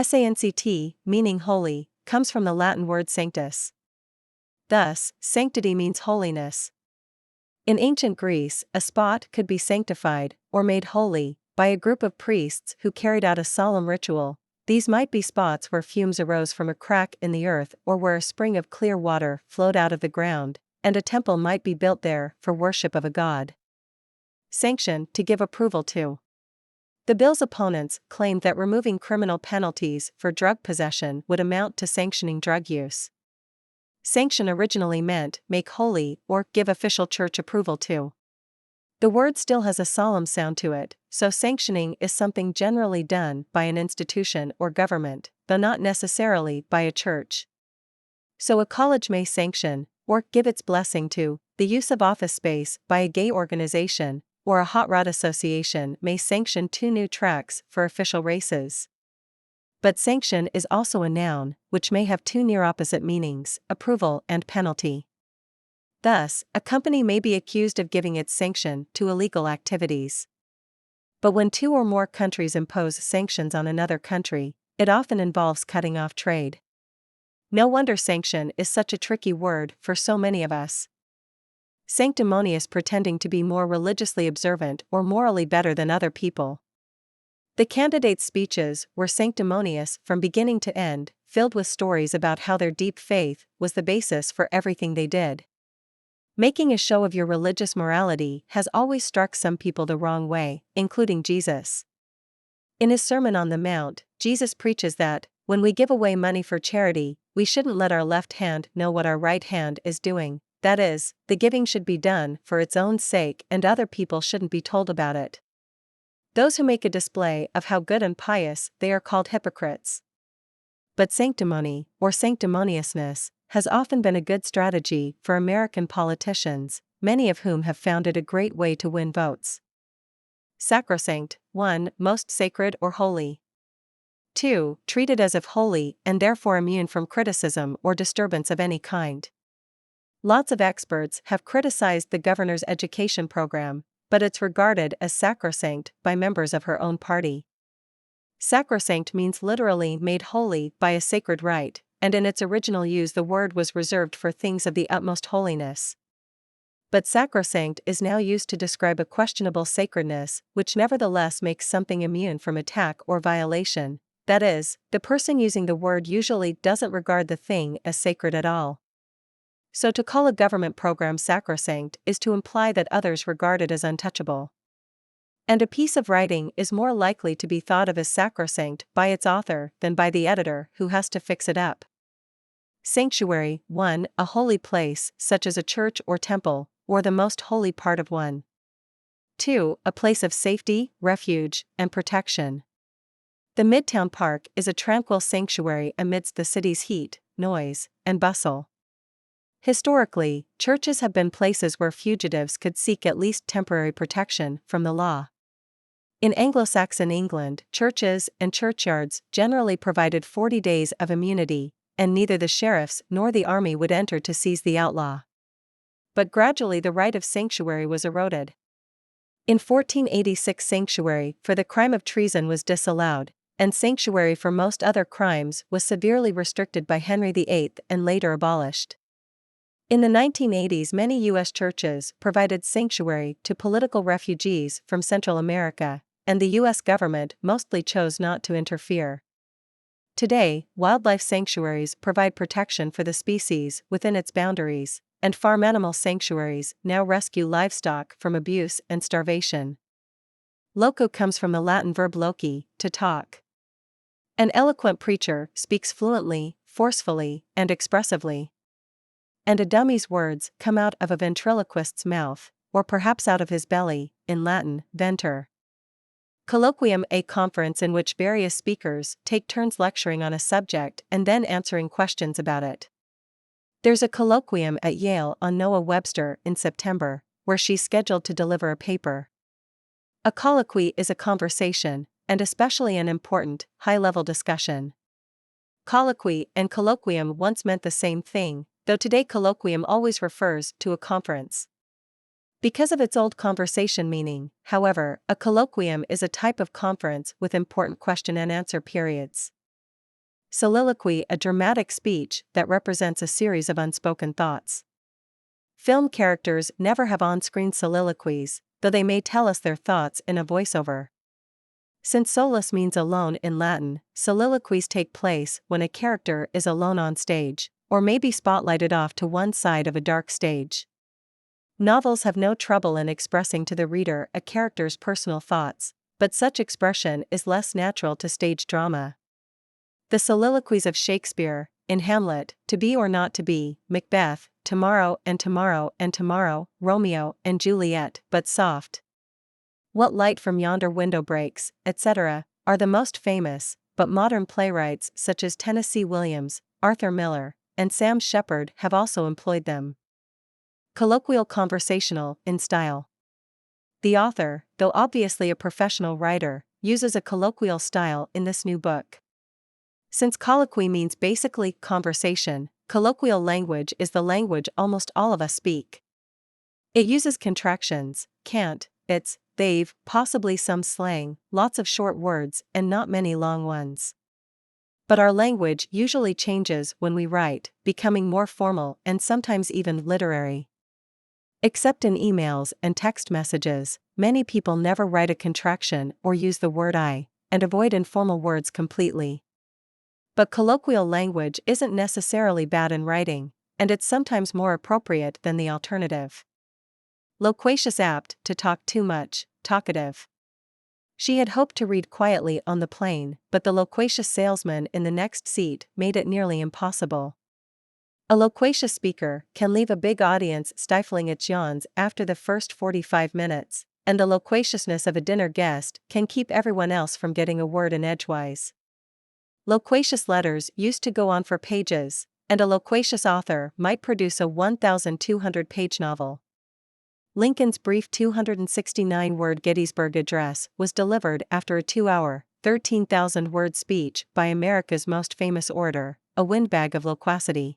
sanct, meaning holy, comes from the Latin word sanctus. Thus, sanctity means holiness. In ancient Greece, a spot could be sanctified, or made holy, by a group of priests who carried out a solemn ritual. These might be spots where fumes arose from a crack in the earth or where a spring of clear water flowed out of the ground, and a temple might be built there for worship of a god. Sanction, to give approval to. The bill's opponents claimed that removing criminal penalties for drug possession would amount to sanctioning drug use. Sanction originally meant make holy or give official church approval to. The word still has a solemn sound to it, so sanctioning is something generally done by an institution or government, though not necessarily by a church. So a college may sanction, or give its blessing to, the use of office space by a gay organization, or a hot rod association may sanction 2 new tracks for official races. But sanction is also a noun, which may have 2 near opposite meanings, approval and penalty. Thus, a company may be accused of giving its sanction to illegal activities. But when 2 or more countries impose sanctions on another country, it often involves cutting off trade. No wonder sanction is such a tricky word for so many of us. Sanctimonious, pretending to be more religiously observant or morally better than other people. The candidates' speeches were sanctimonious from beginning to end, filled with stories about how their deep faith was the basis for everything they did. Making a show of your religious morality has always struck some people the wrong way, including Jesus. In his Sermon on the Mount, Jesus preaches that, when we give away money for charity, we shouldn't let our left hand know what our right hand is doing. That is, the giving should be done for its own sake and other people shouldn't be told about it. Those who make a display of how good and pious they are called hypocrites. But sanctimony, or sanctimoniousness, has often been a good strategy for American politicians, many of whom have found it a great way to win votes. Sacrosanct, 1. Most sacred or holy. 2. Treated as if holy and therefore immune from criticism or disturbance of any kind. Lots of experts have criticized the governor's education program, but it's regarded as sacrosanct by members of her own party. Sacrosanct means literally made holy by a sacred rite, and in its original use the word was reserved for things of the utmost holiness. But sacrosanct is now used to describe a questionable sacredness which nevertheless makes something immune from attack or violation. That is, the person using the word usually doesn't regard the thing as sacred at all. So to call a government program sacrosanct is to imply that others regard it as untouchable. And a piece of writing is more likely to be thought of as sacrosanct by its author than by the editor who has to fix it up. Sanctuary, 1. A holy place, such as a church or temple, or the most holy part of one. 2. A place of safety, refuge, and protection. The Midtown Park is a tranquil sanctuary amidst the city's heat, noise, and bustle. Historically, churches have been places where fugitives could seek at least temporary protection from the law. In Anglo-Saxon England, churches and churchyards generally provided 40 days of immunity, and neither the sheriffs nor the army would enter to seize the outlaw. But gradually the right of sanctuary was eroded. In 1486, sanctuary for the crime of treason was disallowed, and sanctuary for most other crimes was severely restricted by Henry VIII and later abolished. In the 1980s, many U.S. churches provided sanctuary to political refugees from Central America, and the U.S. government mostly chose not to interfere. Today, wildlife sanctuaries provide protection for the species within its boundaries, and farm animal sanctuaries now rescue livestock from abuse and starvation. Loco comes from the Latin verb loci, to talk. An eloquent preacher speaks fluently, forcefully, and expressively. And a dummy's words come out of a ventriloquist's mouth, or perhaps out of his belly, in Latin, venter. Colloquium, a conference in which various speakers take turns lecturing on a subject and then answering questions about it. There's a colloquium at Yale on Noah Webster in September, where she's scheduled to deliver a paper. A colloquy is a conversation, and especially an important, high-level discussion. Colloquy and colloquium once meant the same thing, though today colloquium always refers to a conference. Because of its old conversation meaning, however, a colloquium is a type of conference with important question and answer periods. Soliloquy, a dramatic speech that represents a series of unspoken thoughts. Film characters never have on-screen soliloquies, though they may tell us their thoughts in a voiceover. Since solus means alone in Latin, soliloquies take place when a character is alone on stage, or may be spotlighted off to one side of a dark stage. Novels have no trouble in expressing to the reader a character's personal thoughts, but such expression is less natural to stage drama. The soliloquies of Shakespeare, in Hamlet, To Be or Not to Be, Macbeth, Tomorrow and Tomorrow and Tomorrow, Romeo and Juliet, But Soft, What Light from Yonder Window Breaks, etc., are the most famous, but modern playwrights such as Tennessee Williams, Arthur Miller, and Sam Shepard have also employed them. Colloquial, conversational, in style. The author, though obviously a professional writer, uses a colloquial style in this new book. Since colloquy means basically conversation, colloquial language is the language almost all of us speak. It uses contractions, can't, it's, they've, possibly some slang, lots of short words, and not many long ones. But our language usually changes when we write, becoming more formal and sometimes even literary. Except in emails and text messages, many people never write a contraction or use the word I, and avoid informal words completely. But colloquial language isn't necessarily bad in writing, and it's sometimes more appropriate than the alternative. Loquacious, apt to talk too much, talkative. She had hoped to read quietly on the plane, but the loquacious salesman in the next seat made it nearly impossible. A loquacious speaker can leave a big audience stifling its yawns after the first 45 minutes, and the loquaciousness of a dinner guest can keep everyone else from getting a word in edgewise. Loquacious letters used to go on for pages, and a loquacious author might produce a 1,200-page novel. Lincoln's brief 269-word Gettysburg Address was delivered after a 2-hour, 13,000-word speech by America's most famous orator, a windbag of loquacity.